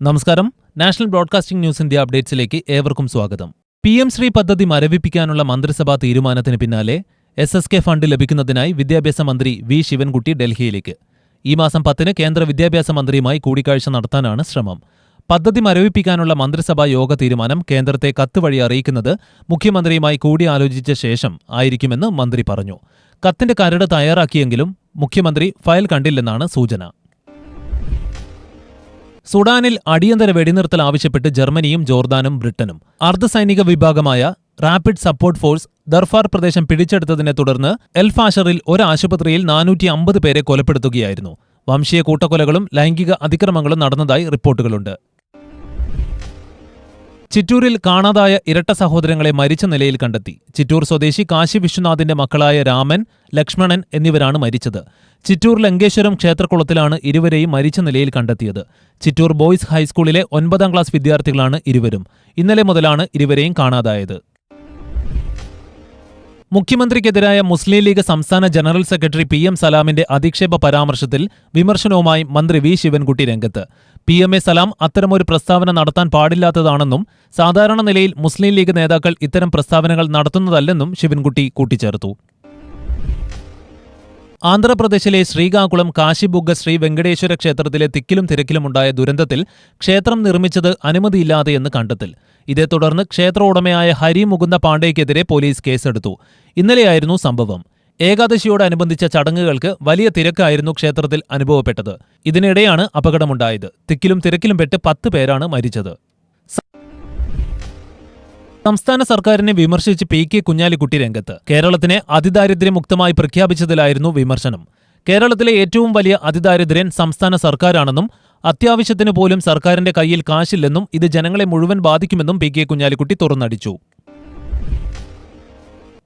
നമസ്കാരം. National broadcasting news India അപ്ഡേറ്റ്സിലേക്ക് ഏവർക്കും സ്വാഗതം. PM ശ്രീ പദ്ധതി മരവിപ്പിക്കാനുള്ള മന്ത്രിസഭാ തീരുമാനത്തിന് പിന്നാലെ SSK ഫണ്ട് ലഭിക്കുന്നതിനായി വിദ്യാഭ്യാസ മന്ത്രി വി ശിവൻകുട്ടി ഡൽഹിയിലേക്ക്. ഈ മാസം 10-ന് കേന്ദ്ര വിദ്യാഭ്യാസ മന്ത്രിയുമായി കൂടിക്കാഴ്ച നടത്താനാണ് ശ്രമം. പദ്ധതി മരവിപ്പിക്കാനുള്ള മന്ത്രിസഭാ യോഗ തീരുമാനം കേന്ദ്രത്തെ കത്ത് വഴി അറിയിക്കുന്നത് മുഖ്യമന്ത്രിയുമായി കൂടിയാലോചിച്ച ശേഷം ആയിരിക്കുമെന്ന് മന്ത്രി പറഞ്ഞു. കത്തിന്റെ കരട് തയ്യാറാക്കിയെങ്കിലും മുഖ്യമന്ത്രി ഫയൽ കണ്ടില്ലെന്നാണ് സൂചന. സുഡാനിൽ അടിയന്തര വെടിനിർത്തൽ ആവശ്യപ്പെട്ട് ജർമ്മനിയും ജോർദാനും ബ്രിട്ടനും. അർദ്ധസൈനിക വിഭാഗമായ റാപ്പിഡ് സപ്പോർട്ട് ഫോഴ്സ് ദർഫാർ പ്രദേശം പിടിച്ചെടുത്തതിനെ തുടർന്ന് എൽഫാഷറിൽ ഒരു ആശുപത്രിയിൽ 450 പേരെ കൊലപ്പെടുത്തുകയായിരുന്നു. വംശീയ കൂട്ടക്കൊലകളും ലൈംഗിക അതിക്രമങ്ങളും നടന്നതായി റിപ്പോർട്ടുകളുണ്ട്. ചിറ്റൂരിൽ കാണാതായ ഇരട്ട സഹോദരങ്ങളെ മരിച്ച നിലയിൽ കണ്ടെത്തി. ചിറ്റൂർ സ്വദേശി കാശി വിശ്വനാഥിന്റെ മക്കളായ രാമൻ, ലക്ഷ്മണൻ എന്നിവരാണ് മരിച്ചത്. ചിറ്റൂർ ലങ്കേശ്വരം ക്ഷേത്രക്കുളത്തിലാണ് ഇരുവരെയും മരിച്ച നിലയിൽ കണ്ടെത്തിയത്. ചിറ്റൂർ ബോയ്സ് ഹൈസ്കൂളിലെ 9ാം ക്ലാസ് വിദ്യാർത്ഥികളാണ് ഇരുവരും. ഇന്നലെ മുതലാണ് ഇരുവരെയും കാണാതായത്. മുഖ്യമന്ത്രിക്കെതിരായ മുസ്ലിം ലീഗ് സംസ്ഥാന ജനറൽ സെക്രട്ടറി PM സലാമിന്റെ അധിക്ഷേപ പരാമർശത്തിൽ വിമർശനവുമായി മന്ത്രി വി ശിവൻകുട്ടി രംഗത്ത്. PMA സലാം അത്തരമൊരു പ്രസ്താവന നടത്താൻ പാടില്ലാത്തതാണെന്നും സാധാരണ നിലയിൽ മുസ്ലിം ലീഗ് നേതാക്കൾ ഇത്തരം പ്രസ്താവനകൾ നടത്തുന്നതല്ലെന്നും ശിവൻകുട്ടി കൂട്ടിച്ചേർത്തു. ആന്ധ്രാപ്രദേശിലെ ശ്രീകാകുളം കാശിബുഗ്ഗ ശ്രീ വെങ്കടേശ്വര ക്ഷേത്രത്തിലെ തിക്കിലും തിരക്കിലുമുണ്ടായ ദുരന്തത്തിൽ ക്ഷേത്രം നിർമ്മിച്ചത് അനുമതിയില്ലാതെയെന്ന് കണ്ടെത്തൽ. ഇതേ തുടർന്ന് ക്ഷേത്ര ഉടമയായ ഹരി മുകുന്ദ പാണ്ഡെയ്ക്കെതിരെ പോലീസ് കേസെടുത്തു. ഇന്നലെയായിരുന്നു സംഭവം. ഏകാദശിയോടനുബന്ധിച്ച ചടങ്ങുകൾക്ക് വലിയ തിരക്കായിരുന്നു ക്ഷേത്രത്തിൽ അനുഭവപ്പെട്ടത്. ഇതിനിടെയാണ് അപകടമുണ്ടായത്. തിക്കിലും തിരക്കിലും പെട്ട് 10 പേരാണ് മരിച്ചത്. സംസ്ഥാന സർക്കാരിനെ വിമർശിച്ച് PK കുഞ്ഞാലിക്കുട്ടി രംഗത്ത്. കേരളത്തിനെ അതിദാരിദ്ര്യമുക്തമായി പ്രഖ്യാപിച്ചതിലായിരുന്നു വിമർശനം. കേരളത്തിലെ ഏറ്റവും വലിയ അതിദാരിദ്ര്യൻ സംസ്ഥാന സർക്കാരാണെന്നും അത്യാവശ്യത്തിനു പോലും സർക്കാരിന്റെ കയ്യിൽ കാശില്ലെന്നും ഇത് ജനങ്ങളെ മുഴുവൻ ബാധിക്കുമെന്നും PK കുഞ്ഞാലിക്കുട്ടി തുറന്നടിച്ചു.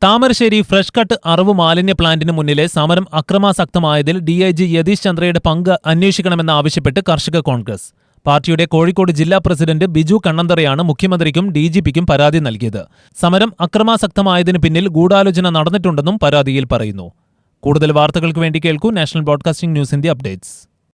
താമരശ്ശേരി ഫ്രഷ് കട്ട് അറവ് മാലിന്യ പ്ലാന്റിന് മുന്നിലെ സമരം അക്രമാസക്തമായതിൽ DIG യതീഷ് ചന്ദ്രയുടെ പങ്ക് അന്വേഷിക്കണമെന്നാവശ്യപ്പെട്ട് കർഷക കോൺഗ്രസ്. പാർട്ടിയുടെ കോഴിക്കോട് ജില്ലാ പ്രസിഡന്റ് ബിജു കണ്ണന്തറയാണ് മുഖ്യമന്ത്രിക്കും DGPക്കും പരാതി നൽകിയത്. സമരം അക്രമാസക്തമായതിനു പിന്നിൽ ഗൂഢാലോചന നടന്നിട്ടുണ്ടെന്നും പരാതിയിൽ പറയുന്നു. കൂടുതൽ വാർത്തകൾക്ക് വേണ്ടി കേൾക്കൂ national broadcasting news India updates.